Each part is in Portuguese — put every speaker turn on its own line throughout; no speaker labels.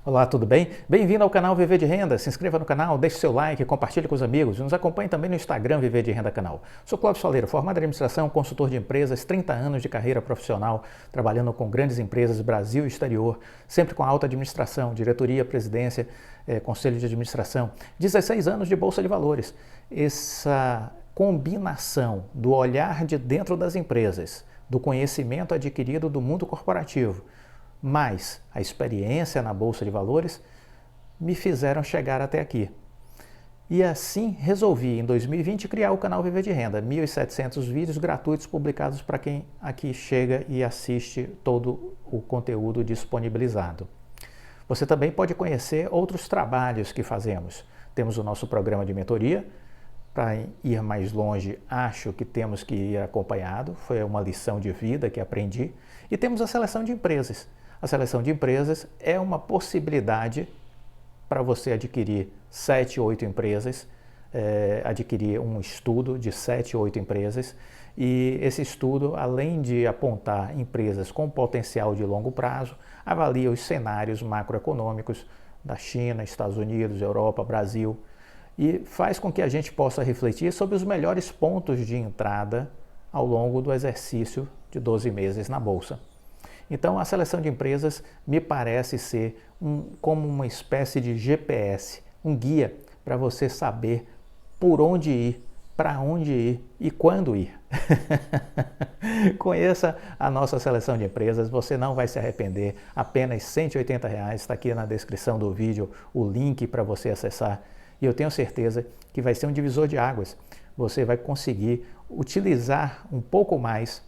Olá, tudo bem? Bem-vindo ao canal Viver de Renda. Se inscreva no canal, deixe seu like, compartilhe com os amigos. Nos acompanhe também no Instagram Viver de Renda Canal. Sou Cláudio Soleiro, formado em administração, consultor de empresas, 30 anos de carreira profissional, trabalhando com grandes empresas Brasil e exterior, sempre com alta administração, diretoria, presidência, conselho de administração. 16 anos de Bolsa de Valores. Essa combinação do olhar de dentro das empresas, do conhecimento adquirido do mundo corporativo, mais a experiência na Bolsa de Valores, me fizeram chegar até aqui. E assim resolvi, em 2020, criar o canal Viver de Renda, 1.700 vídeos gratuitos publicados para quem aqui chega e assiste todo o conteúdo disponibilizado. Você também pode conhecer outros trabalhos que fazemos. Temos o nosso programa de mentoria. Para ir mais longe, acho que temos que ir acompanhado, foi uma lição de vida que aprendi. E temos a seleção de empresas. A seleção de empresas é uma possibilidade para você adquirir 7, 8 empresas, adquirir um estudo de 7, 8 empresas, e esse estudo, além de apontar empresas com potencial de longo prazo, avalia os cenários macroeconômicos da China, Estados Unidos, Europa, Brasil, e faz com que a gente possa refletir sobre os melhores pontos de entrada ao longo do exercício de 12 meses na Bolsa. Então, a seleção de empresas me parece ser como uma espécie de GPS, um guia para você saber por onde ir, para onde ir e quando ir. Conheça a nossa seleção de empresas, você não vai se arrepender. Apenas R$ 180, está aqui na descrição do vídeo o link para você acessar. E eu tenho certeza que vai ser um divisor de águas. Você vai conseguir utilizar um pouco mais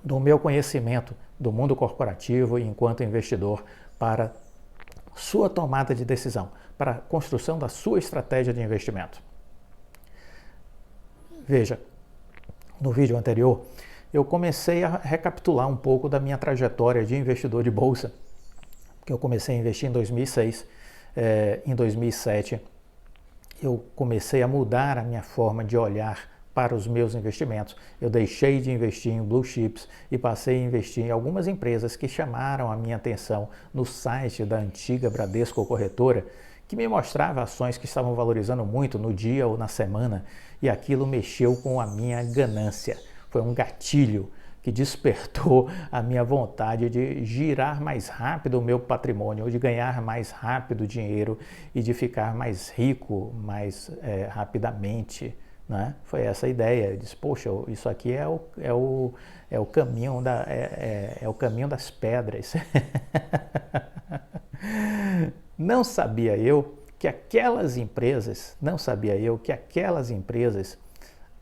do meu conhecimento do mundo corporativo e enquanto investidor para sua tomada de decisão, para a construção da sua estratégia de investimento. Veja, no vídeo anterior, eu comecei a recapitular um pouco da minha trajetória de investidor de bolsa, que eu comecei a investir em 2006, em 2007, eu comecei a mudar a minha forma de olhar para os meus investimentos. Eu deixei de investir em blue chips e passei a investir em algumas empresas que chamaram a minha atenção no site da antiga Bradesco Corretora, que me mostrava ações que estavam valorizando muito no dia ou na semana, e aquilo mexeu com a minha ganância. Foi um gatilho que despertou a minha vontade de girar mais rápido o meu patrimônio, de ganhar mais rápido dinheiro e de ficar mais rico mais rapidamente. Né? Foi essa a ideia. Eu disse, poxa, isso aqui é o caminho o caminho das pedras. Não sabia eu que aquelas empresas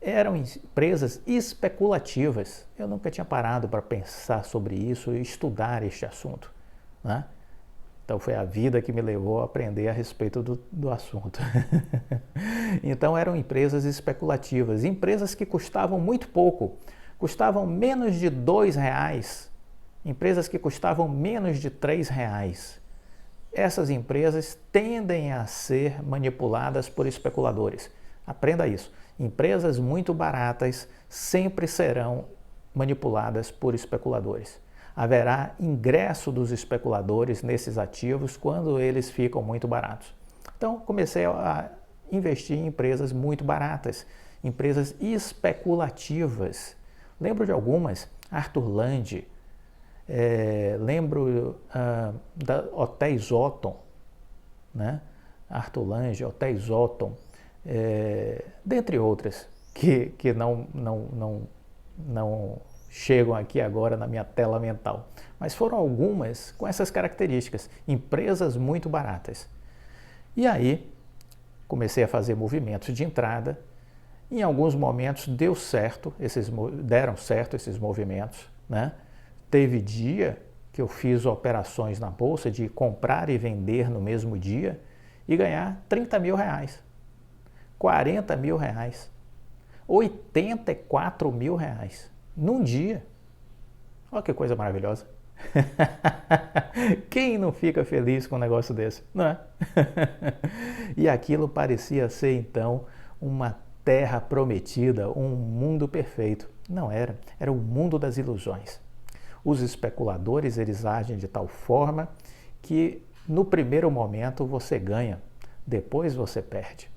eram empresas especulativas. Eu nunca tinha parado para pensar sobre isso e estudar este assunto. Né? Então foi a vida que me levou a aprender a respeito do assunto. Então eram empresas especulativas, empresas que custavam muito pouco, custavam menos de R$2, empresas que custavam menos de R$3. Essas empresas tendem a ser manipuladas por especuladores. Aprenda isso. Empresas muito baratas sempre serão manipuladas por especuladores. Haverá ingresso dos especuladores nesses ativos quando eles ficam muito baratos. Então, comecei a investir em empresas muito baratas, empresas especulativas. Lembro de algumas, Arthur Lande, lembro da Hotéis Otton, né? Arthur Lande, Hotéis Otton, dentre outras, que não chegam aqui agora na minha tela mental. Mas foram algumas com essas características, empresas muito baratas. E aí, comecei a fazer movimentos de entrada. Em alguns momentos deram certo esses movimentos. Né? Teve dia que eu fiz operações na bolsa de comprar e vender no mesmo dia e ganhar R$30 mil, R$40 mil, R$84 mil num dia. Olha que coisa maravilhosa. Quem não fica feliz com um negócio desse, não é? E aquilo parecia ser então uma terra prometida, um mundo perfeito. Não era, era o mundo das ilusões. Os especuladores, eles agem de tal forma que No primeiro momento você ganha, depois você perde.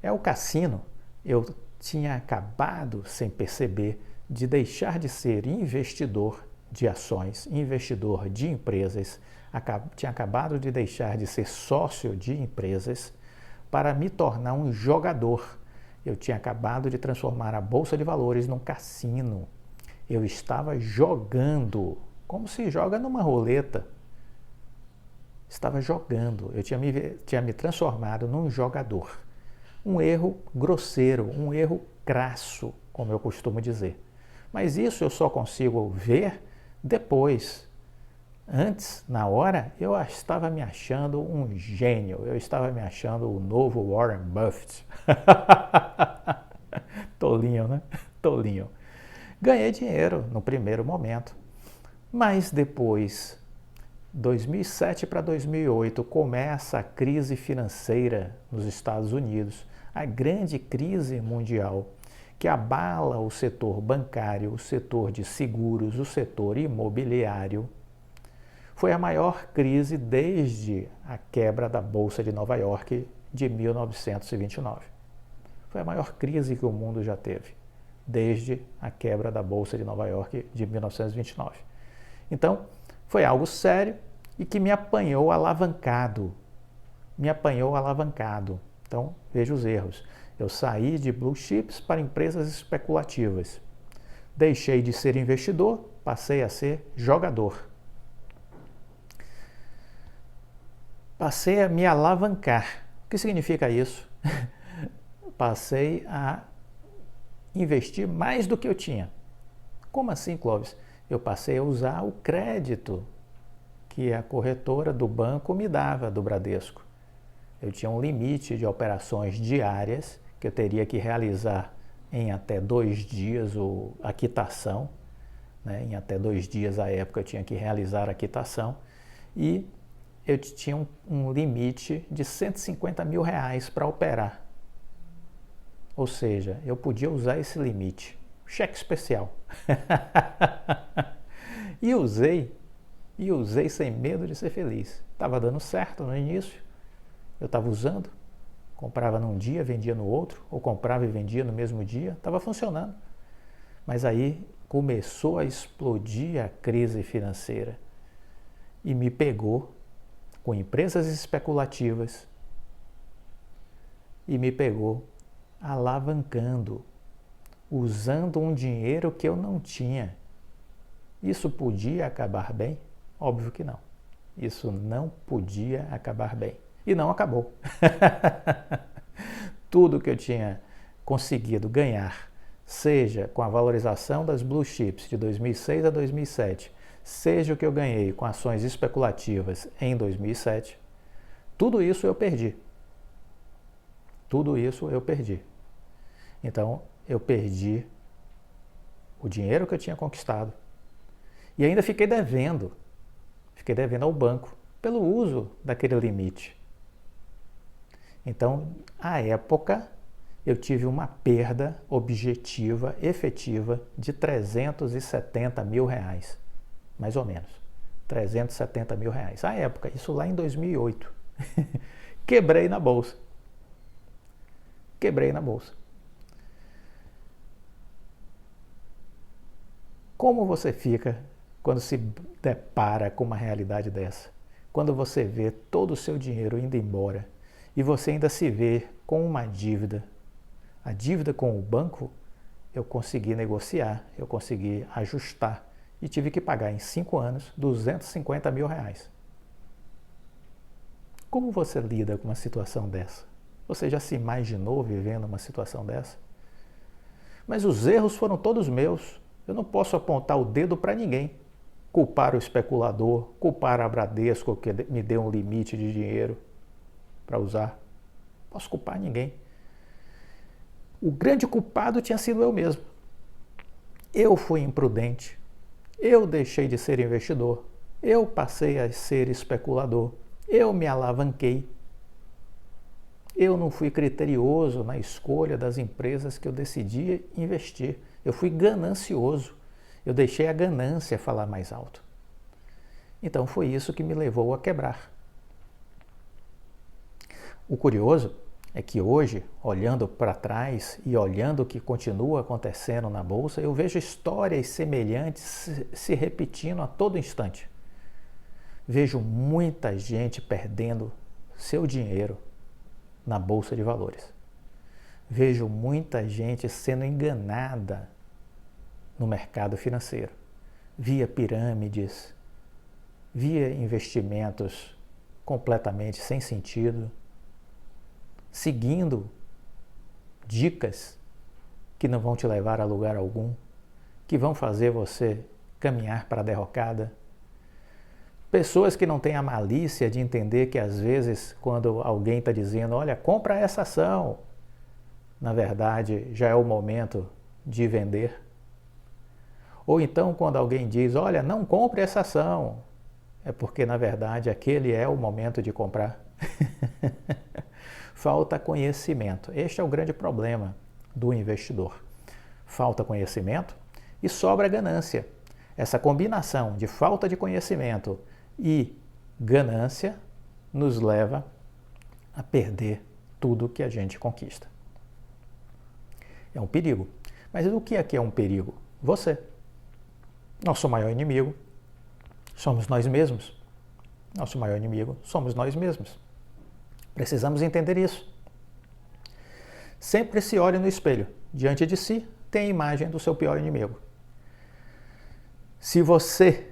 É o cassino. Eu tinha acabado, sem perceber, de deixar de ser investidor de ações, investidor de empresas, tinha acabado de deixar de ser sócio de empresas para me tornar um jogador. Eu tinha acabado de transformar a Bolsa de Valores num cassino. Eu estava jogando, como se joga numa roleta. Estava jogando, eu tinha me transformado num jogador. Um erro grosseiro, um erro crasso, como eu costumo dizer. Mas isso eu só consigo ver depois. Antes, na hora, eu estava me achando um gênio, eu estava me achando o novo Warren Buffett. Tolinho, né? Tolinho. Ganhei dinheiro no primeiro momento, mas depois, 2007 para 2008, começa a crise financeira nos Estados Unidos, a grande crise mundial, que abala o setor bancário, o setor de seguros, o setor imobiliário. Foi a maior crise desde a quebra da Bolsa de Nova York de 1929. Foi a maior crise que o mundo já teve, desde a quebra da Bolsa de Nova York de 1929. Então, foi algo sério e que me apanhou alavancado. Então, veja os erros. Eu saí de blue chips para empresas especulativas. Deixei de ser investidor, passei a ser jogador. Passei a me alavancar. O que significa isso? Passei a investir mais do que eu tinha. Como assim, Clóvis? Eu passei a usar o crédito que a corretora do banco me dava, do Bradesco. Eu tinha um limite de operações diárias que eu teria que realizar em até 2 dias a quitação. Né? Em até 2 dias, à época, eu tinha que realizar a quitação. E eu tinha um limite de R$150 mil para operar. Ou seja, eu podia usar esse limite. Cheque especial. E usei sem medo de ser feliz. Estava dando certo no início. Eu estava usando. Comprava num dia, vendia no outro. Ou comprava e vendia no mesmo dia. Estava funcionando. Mas aí começou a explodir a crise financeira. E me pegou com empresas especulativas e me pegou alavancando, usando um dinheiro que eu não tinha. Isso podia acabar bem? Óbvio que não. Isso não podia acabar bem. E não acabou. Tudo que eu tinha conseguido ganhar, seja com a valorização das blue chips de 2006 a 2007, seja o que eu ganhei com ações especulativas em 2007, tudo isso eu perdi. Tudo isso eu perdi. Então, eu perdi o dinheiro que eu tinha conquistado e ainda fiquei devendo ao banco pelo uso daquele limite. Então, à época, eu tive uma perda objetiva, efetiva, de R$370 mil. Mais ou menos, R$370 mil. À época, isso lá em 2008. Quebrei na bolsa. Como você fica quando se depara com uma realidade dessa? Quando você vê todo o seu dinheiro indo embora e você ainda se vê com uma dívida. A dívida com o banco, eu consegui negociar, eu consegui ajustar. E tive que pagar em 5 anos R$250 mil. Como você lida com uma situação dessa? Você já se imaginou vivendo uma situação dessa? Mas os erros foram todos meus. Eu não posso apontar o dedo para ninguém. Culpar o especulador, culpar a Bradesco que me deu um limite de dinheiro para usar. Não posso culpar ninguém. O grande culpado tinha sido eu mesmo. Eu fui imprudente. Eu deixei de ser investidor, eu passei a ser especulador, eu me alavanquei. Eu não fui criterioso na escolha das empresas que eu decidi investir. Eu fui ganancioso, eu deixei a ganância falar mais alto. Então foi isso que me levou a quebrar. O curioso é que hoje, olhando para trás e olhando o que continua acontecendo na Bolsa, eu vejo histórias semelhantes se repetindo a todo instante. Vejo muita gente perdendo seu dinheiro na Bolsa de Valores. Vejo muita gente sendo enganada no mercado financeiro, via pirâmides, via investimentos completamente sem sentido, seguindo dicas que não vão te levar a lugar algum, que vão fazer você caminhar para a derrocada. Pessoas que não têm a malícia de entender que às vezes quando alguém está dizendo, olha, compra essa ação, na verdade já é o momento de vender. Ou então quando alguém diz, olha, não compre essa ação, é porque na verdade aquele é o momento de comprar. Falta conhecimento. Este é o grande problema do investidor. Falta conhecimento e sobra ganância. Essa combinação de falta de conhecimento e ganância nos leva a perder tudo que a gente conquista. É um perigo. Mas o que aqui é um perigo? Você. Nosso maior inimigo somos nós mesmos. Nosso maior inimigo somos nós mesmos. Precisamos entender isso. Sempre se olhe no espelho. Diante de si tem a imagem do seu pior inimigo. Se você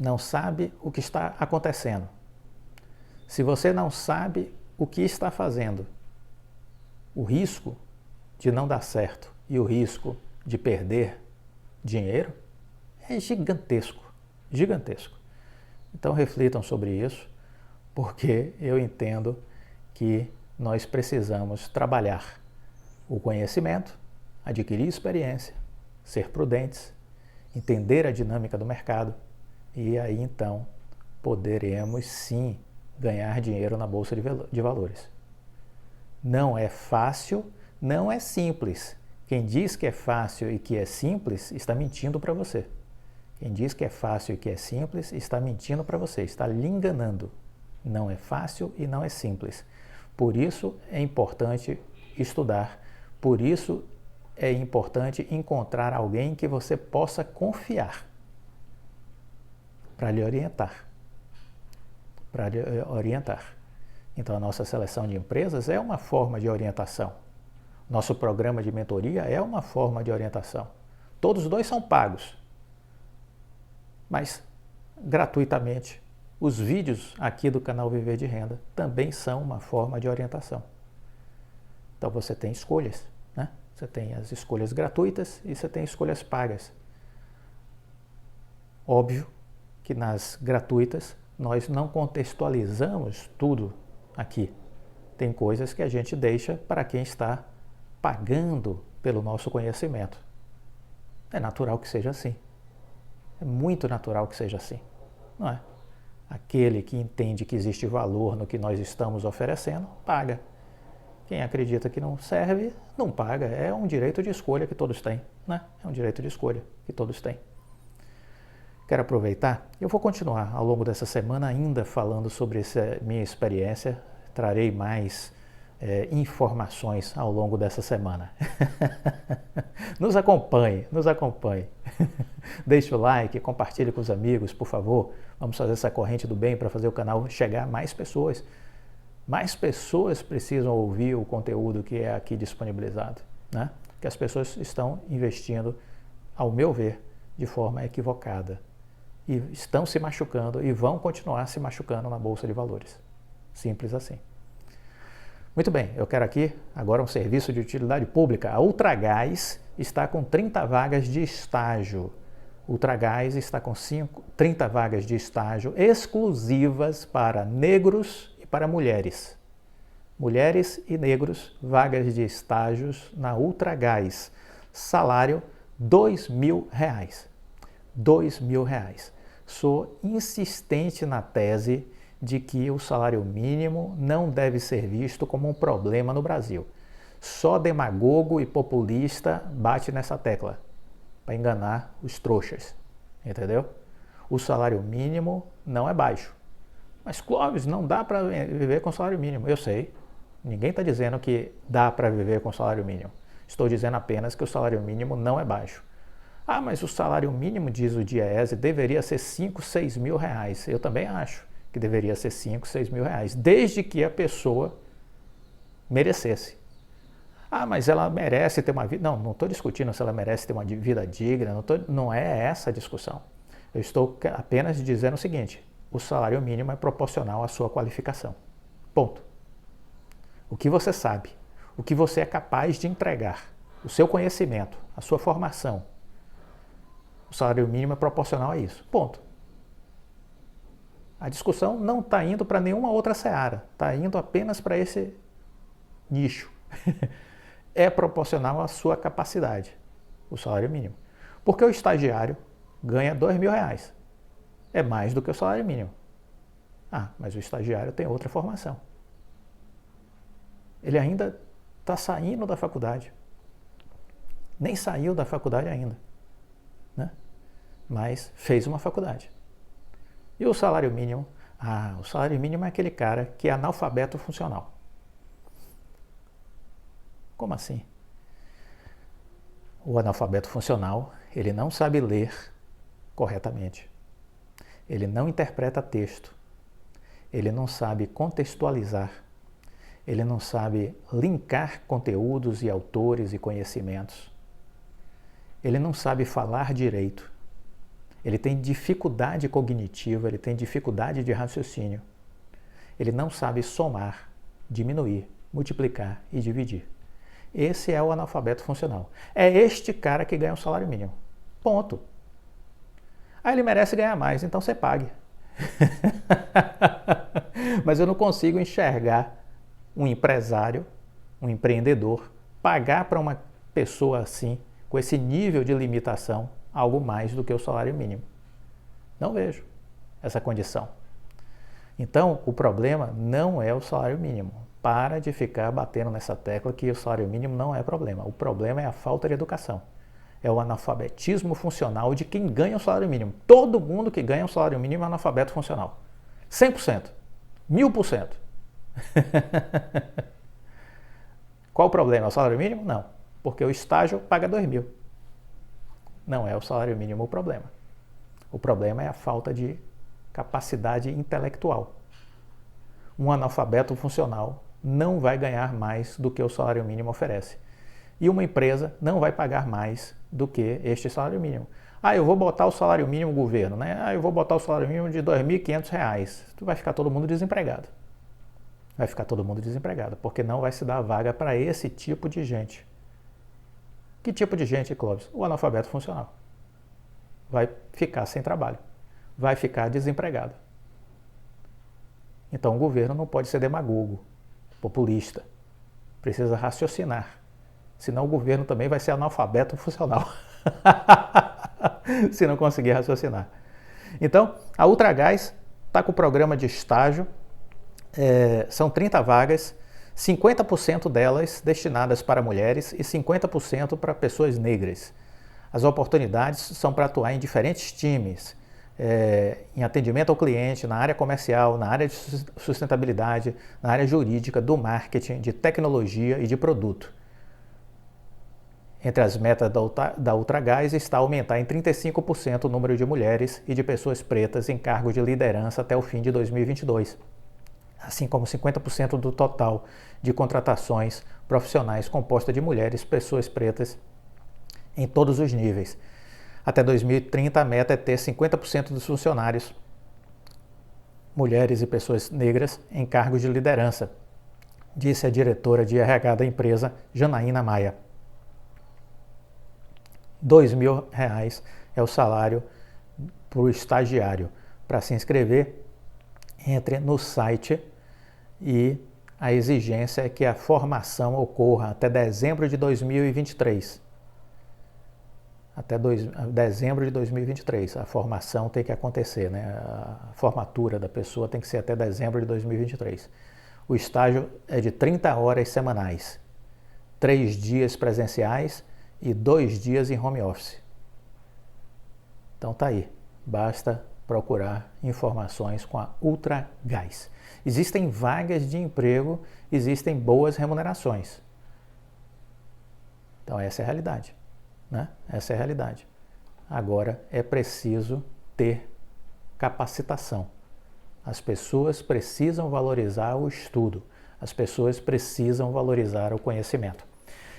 não sabe o que está acontecendo, se você não sabe o que está fazendo, o risco de não dar certo e o risco de perder dinheiro é gigantesco, gigantesco. Então reflitam sobre isso, porque eu entendo que nós precisamos trabalhar o conhecimento, adquirir experiência, ser prudentes, entender a dinâmica do mercado e aí então poderemos sim ganhar dinheiro na Bolsa de Valores. Não é fácil, não é simples. Quem diz que é fácil e que é simples está mentindo para você. Quem diz que é fácil e que é simples está mentindo para você, está lhe enganando. Não é fácil e não é simples. Por isso é importante estudar, por isso é importante encontrar alguém que você possa confiar para lhe orientar. Então a nossa seleção de empresas é uma forma de orientação. Nosso programa de mentoria é uma forma de orientação. Todos os dois são pagos, mas gratuitamente. Os vídeos aqui do canal Viver de Renda também são uma forma de orientação. Então você tem escolhas, né? Você tem as escolhas gratuitas e você tem escolhas pagas. Óbvio que nas gratuitas nós não contextualizamos tudo aqui. Tem coisas que a gente deixa para quem está pagando pelo nosso conhecimento. É natural que seja assim. É muito natural que seja assim, não é? Aquele que entende que existe valor no que nós estamos oferecendo, paga. Quem acredita que não serve, não paga. É um direito de escolha que todos têm, né? É um direito de escolha que todos têm. Quero aproveitar, eu vou continuar ao longo dessa semana ainda falando sobre essa minha experiência. Trarei mais informações ao longo dessa semana. Nos acompanhe. Deixe o like, compartilhe com os amigos, por favor. Vamos fazer essa corrente do bem para fazer o canal chegar a mais pessoas. Mais pessoas precisam ouvir o conteúdo que é aqui disponibilizado, né? Que as pessoas estão investindo, ao meu ver, de forma equivocada. E estão se machucando e vão continuar se machucando na Bolsa de Valores. Simples assim. Muito bem, eu quero aqui agora um serviço de utilidade pública. A Ultragaz está com 30 vagas de estágio. Ultragaz está com 30 vagas de estágio exclusivas para negros e para mulheres. Mulheres e negros, vagas de estágios na Ultragaz. Salário R$2.000. R$2.000. Sou insistente na tese de que o salário mínimo não deve ser visto como um problema no Brasil. Só demagogo e populista bate nessa tecla para enganar os trouxas, entendeu? O salário mínimo não é baixo, Mas Clóvis, não dá para viver com salário mínimo. Eu sei, ninguém está dizendo que dá para viver com salário mínimo. Estou dizendo apenas que o salário mínimo não é baixo. Ah, mas o salário mínimo, diz o Diese, deveria ser 5, 6 mil reais. Eu também acho que deveria ser 5, 6 mil reais, desde que a pessoa merecesse. Ah, mas ela merece ter uma vida... Não estou discutindo se ela merece ter uma vida digna, não é essa a discussão. Eu estou apenas dizendo o seguinte, o salário mínimo é proporcional à sua qualificação. Ponto. O que você sabe, o que você é capaz de entregar, o seu conhecimento, a sua formação, o salário mínimo é proporcional a isso. Ponto. A discussão não está indo para nenhuma outra seara, está indo apenas para esse nicho. É proporcional à sua capacidade, o salário mínimo. Porque o estagiário ganha R$2.000. É mais do que o salário mínimo. Ah, mas o estagiário tem outra formação. Ele ainda está saindo da faculdade. Nem saiu da faculdade ainda, né? Mas fez uma faculdade. E o salário mínimo? Ah, o salário mínimo é aquele cara que é analfabeto funcional. Como assim? O analfabeto funcional, ele não sabe ler corretamente. Ele não interpreta texto. Ele não sabe contextualizar. Ele não sabe linkar conteúdos e autores e conhecimentos. Ele não sabe falar direito. Ele tem dificuldade cognitiva, ele tem dificuldade de raciocínio. Ele não sabe somar, diminuir, multiplicar e dividir. Esse é o analfabeto funcional. É este cara que ganha o salário mínimo. Ponto. Ah, ele merece ganhar mais, então você pague. Mas eu não consigo enxergar um empresário, um empreendedor, pagar para uma pessoa assim, com esse nível de limitação, algo mais do que o salário mínimo. Não vejo essa condição. Então, o problema não é o salário mínimo. Para de ficar batendo nessa tecla que o salário mínimo não é problema. O problema é a falta de educação. É o analfabetismo funcional de quem ganha o salário mínimo. Todo mundo que ganha o salário mínimo é analfabeto funcional. 100%. 1000%. Qual o problema? É o salário mínimo? Não. Porque o estágio paga 2.000. Não é o salário mínimo o problema. O problema é a falta de capacidade intelectual. Um analfabeto funcional não vai ganhar mais do que o salário mínimo oferece. E uma empresa não vai pagar mais do que este salário mínimo. Ah, eu vou botar o salário mínimo governo, né? Ah, eu vou botar o salário mínimo de R$2.500. Tu vai ficar todo mundo desempregado. Vai ficar todo mundo desempregado, porque não vai se dar vaga para esse tipo de gente. Que tipo de gente, Clóvis? O analfabeto funcional. Vai ficar sem trabalho. Vai ficar desempregado. Então o governo não pode ser demagogo, populista. Precisa raciocinar. Senão o governo também vai ser analfabeto funcional. Se não conseguir raciocinar. Então, a Ultragás está com o programa de estágio. São 30 vagas, 50% delas destinadas para mulheres e 50% para pessoas negras. As oportunidades são para atuar em diferentes times, em atendimento ao cliente, na área comercial, na área de sustentabilidade, na área jurídica, do marketing, de tecnologia e de produto. Entre as metas da Ultragás está aumentar em 35% o número de mulheres e de pessoas pretas em cargos de liderança até o fim de 2022, assim como 50% do total de contratações profissionais composta de mulheres e pessoas pretas em todos os níveis. Até 2030, a meta é ter 50% dos funcionários mulheres e pessoas negras em cargos de liderança, disse a diretora de RH da empresa, Janaína Maia. R$2.000 é o salário para o estagiário. Para se inscrever, entre no site e a exigência é que a formação ocorra até dezembro de 2023. Até dezembro de 2023. A formação tem que acontecer, né? A formatura da pessoa tem que ser até dezembro de 2023. O estágio é de 30 horas semanais, 3 dias presenciais e 2 dias em home office. Então tá aí, basta procurar informações com a Ultragaz. Existem vagas de emprego, existem boas remunerações. Então essa é a realidade, né? Essa é a realidade. Agora é preciso ter capacitação. As pessoas precisam valorizar o estudo, as pessoas precisam valorizar o conhecimento.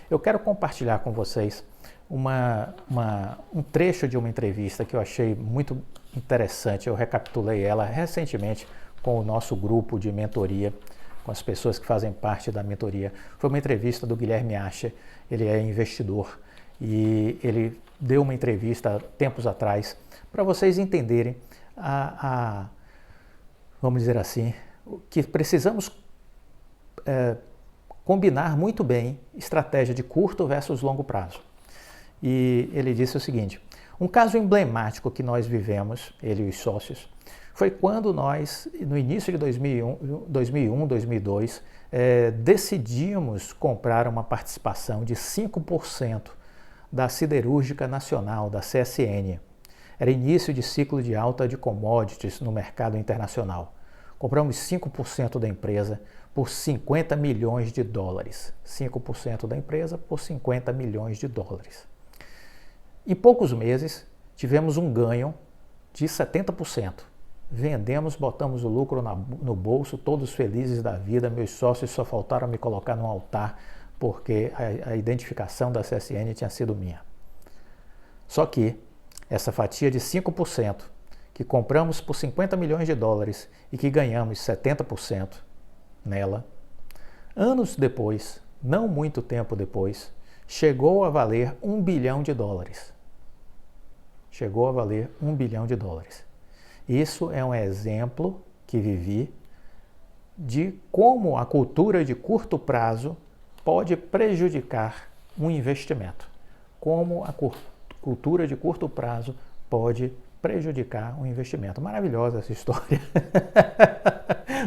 Eu quero compartilhar com vocês um trecho de uma entrevista que eu achei muito interessante. Eu recapitulei ela recentemente com o nosso grupo de mentoria, com as pessoas que fazem parte da mentoria. Foi uma entrevista do Guilherme Ascher, ele é investidor e ele deu uma entrevista tempos atrás para vocês entenderem vamos dizer assim, que precisamos combinar muito bem estratégia de curto versus longo prazo. E ele disse o seguinte: um caso emblemático que nós vivemos, ele e os sócios, foi quando nós, no início de 2001, 2002, decidimos comprar uma participação de 5% da Siderúrgica Nacional, da CSN. Era início de ciclo de alta de commodities no mercado internacional. Compramos 5% da empresa por 50 milhões de dólares. 5% da empresa por 50 milhões de dólares. Em poucos meses, tivemos um ganho de 70%. Vendemos, botamos o lucro no bolso, todos felizes da vida. Meus sócios só faltaram me colocar no altar porque a identificação da CSN tinha sido minha. Só que essa fatia de 5%, que compramos por 50 milhões de dólares e que ganhamos 70% nela, anos depois, não muito tempo depois, chegou a valer 1 bilhão de dólares. Chegou a valer 1 bilhão de dólares. Isso é um exemplo que vivi de como a cultura de curto prazo pode prejudicar um investimento. Como a cultura de curto prazo pode prejudicar um investimento. Maravilhosa essa história.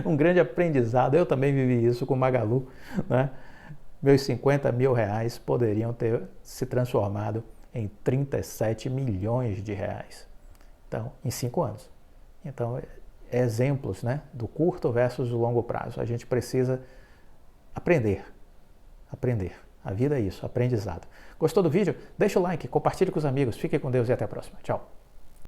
Um grande aprendizado. Eu também vivi isso com Magalu, né? Meus 50 mil reais poderiam ter se transformado em 37 milhões de reais. Então, em 5 anos. Então, exemplos, né, do curto versus o longo prazo. A gente precisa aprender. A vida é isso, aprendizado. Gostou do vídeo? Deixa o like, compartilhe com os amigos. Fique com Deus e até a próxima. Tchau.